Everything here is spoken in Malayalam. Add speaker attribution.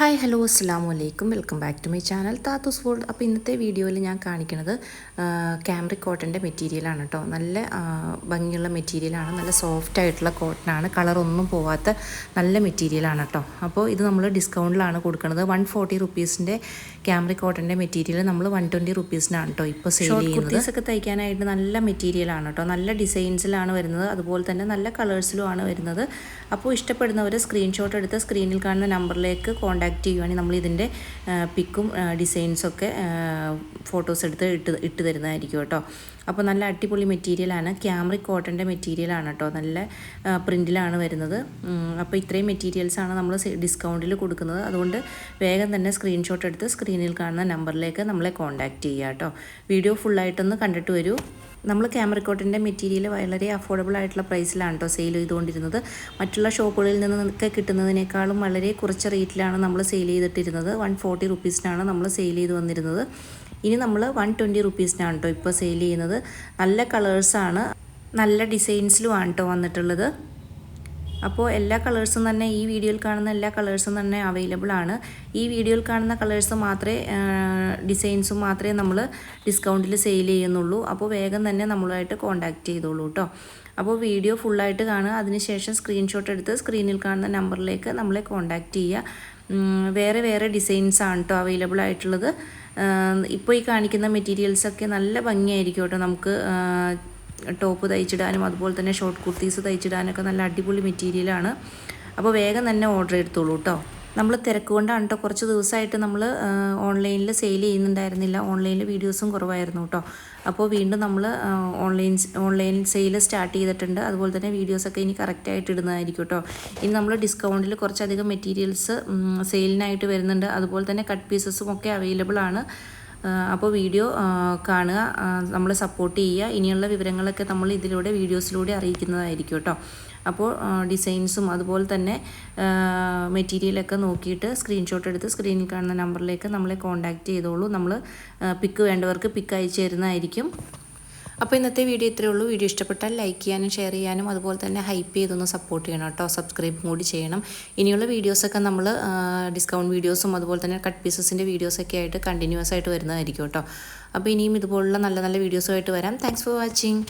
Speaker 1: ഹായ് ഹലോ അസ്സാം വലൈക്കും welcome back to my channel Thathus world. അപ്പോൾ ഇന്നത്തെ വീഡിയോയിൽ ഞാൻ കാണിക്കുന്നത് ക്യാമ്രിക് കോട്ടൻ്റെ മെറ്റീരിയലാണ് കേട്ടോ. നല്ല ഭംഗിയുള്ള മെറ്റീരിയലാണ്, നല്ല സോഫ്റ്റ് ആയിട്ടുള്ള കോട്ടനാണ്, കളറൊന്നും പോവാത്ത നല്ല മെറ്റീരിയലാണ് കേട്ടോ. അപ്പോൾ ഇത് നമ്മൾ ഡിസ്കൗണ്ടിലാണ് കൊടുക്കുന്നത്. 140 റുപ്പീസിൻ്റെ ക്യാമ്രിക് കോട്ടൻ്റെ മെറ്റീരിയൽ നമ്മൾ 120 റുപ്പീസിനാണ് കേട്ടോ ഇപ്പോൾ സെയിൽ ചെയ്യുന്നത്. കുർത്തീസൊക്കെ തയ്ക്കാനായിട്ട് നല്ല മെറ്റീരിയലാണ് കേട്ടോ, നല്ല ഡിസൈൻസിലാണ് വരുന്നത്, അതുപോലെ തന്നെ നല്ല കളേഴ്സിലുമാണ് വരുന്നത്. അപ്പോൾ ഇഷ്ടപ്പെടുന്നവർ സ്ക്രീൻഷോട്ട് എടുത്ത് സ്ക്രീനിൽ കാണുന്ന നമ്പറിലേക്ക് കോൺടാക്ട് ചെയ്യുവാണെങ്കിൽ നമ്മൾ ഇതിൻ്റെ പിക്കും ഡിസൈൻസൊക്കെ ഫോട്ടോസ് എടുത്ത് ഇട്ട് തരുന്നതായിരിക്കും കേട്ടോ. അപ്പോൾ നല്ല അടിപൊളി മെറ്റീരിയലാണ്, ക്യാമ്രിക് കോട്ടൻ്റെ മെറ്റീരിയലാണ് കേട്ടോ, നല്ല പ്രിൻറ്റിലാണ് വരുന്നത്. അപ്പോൾ ഇത്രയും മെറ്റീരിയൽസാണ് നമ്മൾ ഡിസ്കൗണ്ടിൽ കൊടുക്കുന്നത്. അതുകൊണ്ട് വേഗം തന്നെ സ്ക്രീൻഷോട്ട് എടുത്ത് സ്ക്രീനിൽ കാണുന്ന നമ്പറിലേക്ക് നമ്മളെ കോൺടാക്റ്റ് ചെയ്യുക കേട്ടോ. വീഡിയോ ഫുള്ളായിട്ടൊന്ന് കണ്ടിട്ട് വരൂ. നമ്മൾ ക്യാമ്രിക് കോട്ടൻ്റെ മെറ്റീരിയൽ വളരെ അഫോർഡബിൾ ആയിട്ടുള്ള പ്രൈസിലാണ് കേട്ടോ സെയിൽ ചെയ്തുകൊണ്ടിരുന്നത്. മറ്റുള്ള ഷോപ്പുകളിൽ നിന്നൊക്കെ കിട്ടുന്നതിനേക്കാളും വളരെ കുറച്ച് റേറ്റിലാണ് നമ്മൾ സെയിൽ ചെയ്തിട്ടിരുന്നത്. 140 റുപ്പീസിനാണ് നമ്മൾ സെയിൽ ചെയ്ത് വന്നിരുന്നത്. ഇനി നമ്മൾ 120 റുപ്പീസിനാണ് കേട്ടോ ഇപ്പോൾ സെയിൽ ചെയ്യുന്നത്. നല്ല കളേഴ്സാണ്, നല്ല ഡിസൈൻസിലുമാണ് കേട്ടോ വന്നിട്ടുള്ളത്. അപ്പോൾ എല്ലാ കളേഴ്സും തന്നെ ഈ വീഡിയോയിൽ കാണുന്ന എല്ലാ കളേഴ്സും തന്നെ അവൈലബിൾ ആണ്. ഈ വീഡിയോയിൽ കാണുന്ന കളേഴ്സ് മാത്രമേ ഡിസൈൻസും മാത്രമേ നമ്മൾ ഡിസ്കൗണ്ടിൽ സെയിൽ ചെയ്യുന്നുള്ളൂ. അപ്പോൾ വേഗം തന്നെ നമ്മളുമായിട്ട് കോൺടാക്റ്റ് ചെയ്തോളൂ കേട്ടോ. അപ്പോൾ വീഡിയോ ഫുള്ളായിട്ട് കാണുക, അതിനുശേഷം സ്ക്രീൻഷോട്ട് എടുത്ത് സ്ക്രീനിൽ കാണുന്ന നമ്പറിലേക്ക് നമ്മളെ കോൺടാക്റ്റ് ചെയ്യുക. വേറെ ഡിസൈൻസാണ് കേട്ടോ അവൈലബിൾ ആയിട്ടുള്ളത്. ഇപ്പോൾ ഈ കാണിക്കുന്ന മെറ്റീരിയൽസൊക്കെ നല്ല ഭംഗിയായിരിക്കും കേട്ടോ. നമുക്ക് ടോപ്പ് തയ്ച്ചിടാനും അതുപോലെ തന്നെ ഷോർട്ട് കുർത്തീസ് തയ്ച്ചിടാനൊക്കെ നല്ല അടിപൊളി മെറ്റീരിയലാണ്. അപ്പോൾ വേഗം തന്നെ ഓർഡർ എടുത്തോളൂ കേട്ടോ. നമ്മൾ തിരക്ക് കൊണ്ടാണ് കേട്ടോ കുറച്ച് ദിവസമായിട്ട് നമ്മൾ ഓൺലൈനിൽ സെയിൽ ചെയ്യുന്നുണ്ടായിരുന്നില്ല. ഓൺലൈനിൽ വീഡിയോസും കുറവായിരുന്നു കേട്ടോ. അപ്പോൾ വീണ്ടും നമ്മൾ ഓൺലൈൻ സെയിൽ സ്റ്റാർട്ട് ചെയ്തിട്ടുണ്ട്. അതുപോലെ തന്നെ വീഡിയോസൊക്കെ ഇനി കറക്റ്റായിട്ട് ഇടുന്നതായിരിക്കും കേട്ടോ. ഇനി നമ്മൾ ഡിസ്കൗണ്ടിൽ കുറച്ചധികം മെറ്റീരിയൽസ് സെയിലിനായിട്ട് വരുന്നുണ്ട്. അതുപോലെ തന്നെ കട്ട് പീസസും ഒക്കെ അവൈലബിൾ ആണ്. അപ്പോൾ വീഡിയോ കാണുക, നമ്മളെ സപ്പോർട്ട് ചെയ്യുക. ഇനിയുള്ള വിവരങ്ങളൊക്കെ നമ്മൾ ഇതിലൂടെ വീഡിയോസിലൂടെ അറിയിക്കുന്നതായിരിക്കും കേട്ടോ. അപ്പോൾ ഡിസൈൻസും അതുപോലെ തന്നെ മെറ്റീരിയലൊക്കെ നോക്കിയിട്ട് സ്ക്രീൻഷോട്ട് എടുത്ത് സ്ക്രീനിൽ കാണുന്ന നമ്പറിലേക്ക് നമ്മളെ കോൺടാക്റ്റ് ചെയ്തോളൂ. നമ്മൾ പിക്ക് വേണ്ടവർക്ക് പിക്ക് അയച്ചു തരുന്നതായിരിക്കും. അപ്പോൾ ഇന്നത്തെ വീഡിയോ ഇത്രയേ ഉള്ളൂ. വീഡിയോ ഇഷ്ടപ്പെട്ടാൽ ലൈക്ക് ചെയ്യാനും ഷെയർ ചെയ്യാനും അതുപോലെ തന്നെ ഹൈപ്പ് ചെയ്തൊന്ന് സപ്പോർട്ട് ചെയ്യണം കേട്ടോ. സബ്സ്ക്രൈബും കൂടി ചെയ്യണം. ഇനിയുള്ള വീഡിയോസൊക്കെ നമ്മൾ ഡിസ്കൗണ്ട് വീഡിയോസും അതുപോലെ തന്നെ കട്ട് പീസസിൻ്റെ വീഡിയോസൊക്കെ ആയിട്ട് കണ്ടിന്യൂസ് ആയിട്ട് വരുന്നതായിരിക്കും കേട്ടോ. അപ്പോൾ ഇനിയും ഇതുപോലുള്ള നല്ല നല്ല വീഡിയോസുമായിട്ട് വരാം. Thanks for watching.